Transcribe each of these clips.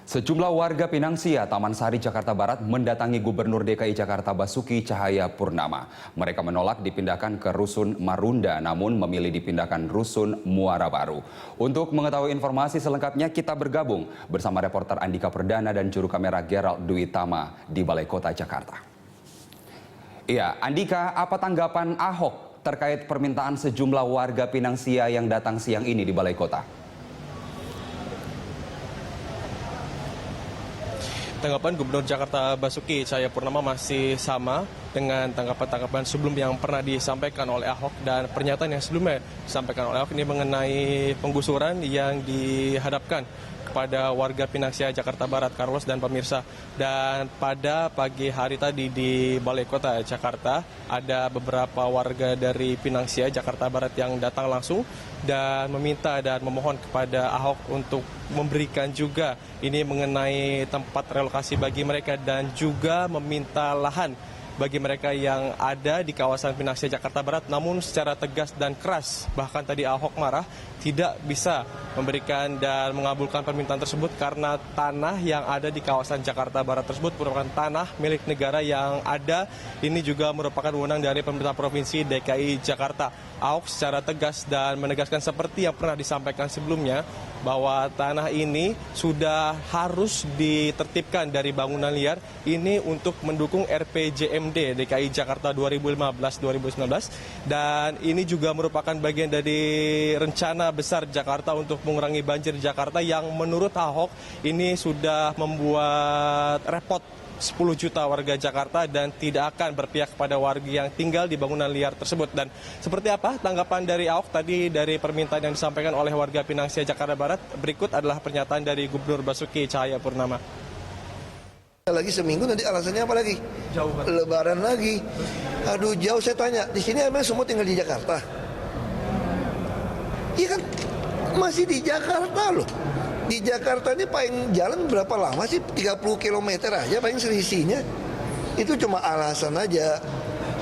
Sejumlah warga Pinangsia, Taman Sari, Jakarta Barat mendatangi Gubernur DKI Jakarta Basuki Cahayapurnama. Mereka menolak dipindahkan ke Rusun Marunda, namun memilih dipindahkan Rusun Muara Baru. Untuk mengetahui informasi selengkapnya, kita bergabung bersama reporter Andika Perdana dan juru kamera Gerald Dwi Tama di Balai Kota Jakarta. Iya, Andika, apa tanggapan Ahok terkait permintaan sejumlah warga Pinangsia yang datang siang ini di Balai Kota? Tanggapan Gubernur Jakarta Basuki Cahayapurnama masih sama dengan tanggapan-tanggapan sebelum yang pernah disampaikan oleh Ahok, dan pernyataan yang sebelumnya disampaikan oleh Ahok ini mengenai penggusuran yang dihadapkan kepada warga Pinangsia Jakarta Barat, Carlos dan pemirsa. Dan pada pagi hari tadi di Balai Kota Jakarta ada beberapa warga dari Pinangsia Jakarta Barat yang datang langsung dan meminta dan memohon kepada Ahok untuk memberikan juga ini mengenai tempat relokasi bagi mereka dan juga meminta lahan bagi mereka yang ada di kawasan Pinangsia Jakarta Barat, namun secara tegas dan keras. Bahkan tadi Ahok marah tidak bisa memberikan dan mengabulkan permintaan tersebut karena tanah yang ada di kawasan Jakarta Barat tersebut merupakan tanah milik negara yang ada. Ini juga merupakan wewenang dari pemerintah Provinsi DKI Jakarta. Ahok secara tegas dan menegaskan seperti yang pernah disampaikan sebelumnya bahwa tanah ini sudah harus ditertibkan dari bangunan liar ini untuk mendukung RPJMD DKI Jakarta 2015-2019, dan ini juga merupakan bagian dari rencana besar Jakarta untuk mengurangi banjir Jakarta yang menurut Ahok ini sudah membuat repot 10 juta warga Jakarta dan tidak akan berpihak kepada warga yang tinggal di bangunan liar tersebut. Dan seperti apa tanggapan dari Ahok tadi dari permintaan yang disampaikan oleh warga Pinangsia Jakarta Barat? Berikut adalah pernyataan dari Gubernur Basuki Cahayapurnama. Lagi seminggu, nanti alasannya apa lagi? Jauh banget. Lebaran lagi. Aduh, jauh. Saya tanya, di sini emang semua tinggal di Jakarta? Iya kan, masih di Jakarta loh. Di Jakarta ini paling jalan berapa lama sih? 30 km aja paling selisihnya. Itu cuma alasan aja.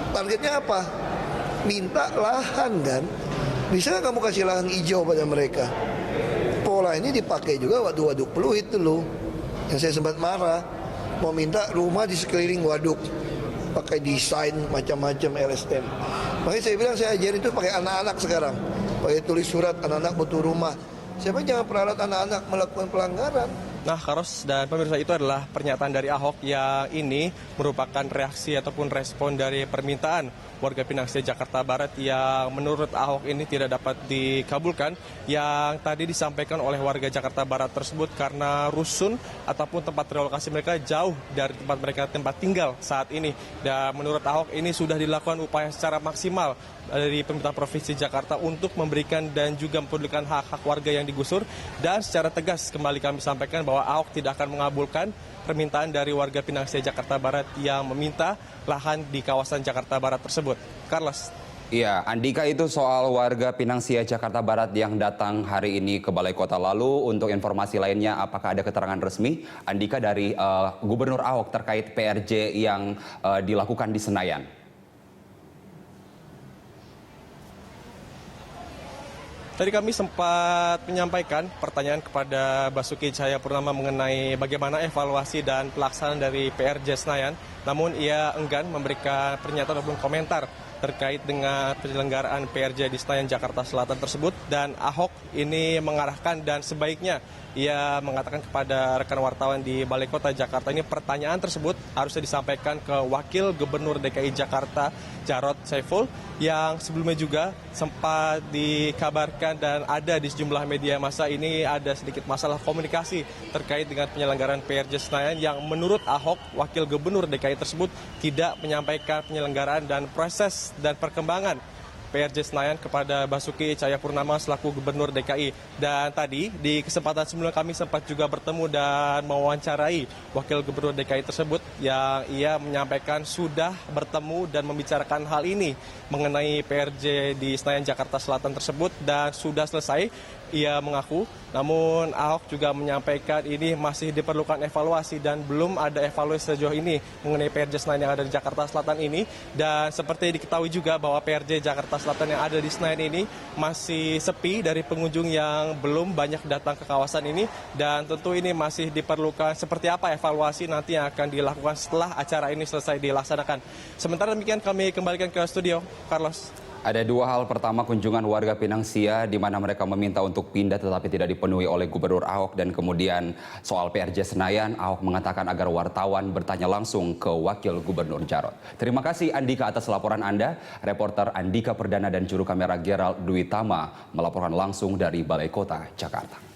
Targetnya apa? Minta lahan kan. Bisa nggak kamu kasih lahan hijau pada mereka? Pola ini dipakai juga waktu Waduk Pluit dulu. Yang saya sempat marah. Mau minta rumah di sekeliling waduk. Pakai desain macam-macam LSM. Makanya saya bilang saya ajarin itu pakai anak-anak sekarang. Pakai tulis surat anak-anak butuh rumah. Siapa jangan peralat anak-anak melakukan pelanggaran. Nah, Karos dan pemirsa, itu adalah pernyataan dari Ahok yang ini merupakan reaksi ataupun respon dari permintaan warga Pinangsia Jakarta Barat yang menurut Ahok ini tidak dapat dikabulkan, yang tadi disampaikan oleh warga Jakarta Barat tersebut karena rusun ataupun tempat relokasi mereka jauh dari tempat mereka tempat tinggal saat ini. Dan menurut Ahok ini sudah dilakukan upaya secara maksimal dari pemerintah Provinsi Jakarta untuk memberikan dan juga mempedulikan hak-hak warga yang digusur, dan secara tegas kembali kami sampaikan bahwa Ahok tidak akan mengabulkan permintaan dari warga Pinangsia Jakarta Barat yang meminta lahan di kawasan Jakarta Barat tersebut. Carlos. Iya, Andika, itu soal warga Pinangsia Jakarta Barat yang datang hari ini ke Balai Kota. Lalu untuk informasi lainnya, apakah ada keterangan resmi Andika dari Gubernur Ahok terkait PRJ yang dilakukan di Senayan? Tadi kami sempat menyampaikan pertanyaan kepada Basuki Cahayapurnama mengenai bagaimana evaluasi dan pelaksanaan dari PRJ Senayan. Namun ia enggan memberikan pernyataan ataupun komentar terkait dengan penyelenggaraan PRJ di Senayan Jakarta Selatan tersebut. Dan Ahok ini mengarahkan dan sebaiknya ia mengatakan kepada rekan wartawan di Balai Kota Jakarta ini pertanyaan tersebut harusnya disampaikan ke Wakil Gubernur DKI Jakarta Jarod Saiful, yang sebelumnya juga sempat dikabarkan dan ada di sejumlah media massa ini ada sedikit masalah komunikasi terkait dengan penyelenggaraan PRJ Senayan yang menurut Ahok, Wakil Gubernur DKI tersebut tidak menyampaikan penyelenggaraan dan proses dan perkembangan PRJ Senayan kepada Basuki Cahayapurnama selaku Gubernur DKI. Dan tadi di kesempatan sebelumnya kami sempat juga bertemu dan mewawancarai Wakil Gubernur DKI tersebut yang ia menyampaikan sudah bertemu dan membicarakan hal ini mengenai PRJ di Senayan Jakarta Selatan tersebut dan sudah selesai ia mengaku. Namun Ahok juga menyampaikan ini masih diperlukan evaluasi dan belum ada evaluasi sejauh ini mengenai PRJ Senayan yang ada di Jakarta Selatan ini. Dan seperti diketahui juga bahwa PRJ Jakarta Selatan yang ada di Senayan ini masih sepi dari pengunjung yang belum banyak datang ke kawasan ini. Dan tentu ini masih diperlukan seperti apa evaluasi nanti yang akan dilakukan setelah acara ini selesai dilaksanakan. Sementara demikian kami kembalikan ke studio, Carlos. Ada dua hal. Pertama, kunjungan warga Pinang Sia di mana mereka meminta untuk pindah tetapi tidak dipenuhi oleh Gubernur Ahok. Dan kemudian soal PRJ Senayan, Ahok mengatakan agar wartawan bertanya langsung ke Wakil Gubernur Jarot. Terima kasih Andika atas laporan Anda. Reporter Andika Perdana dan juru kamera Gerald Dwi Tama melaporkan langsung dari Balai Kota, Jakarta.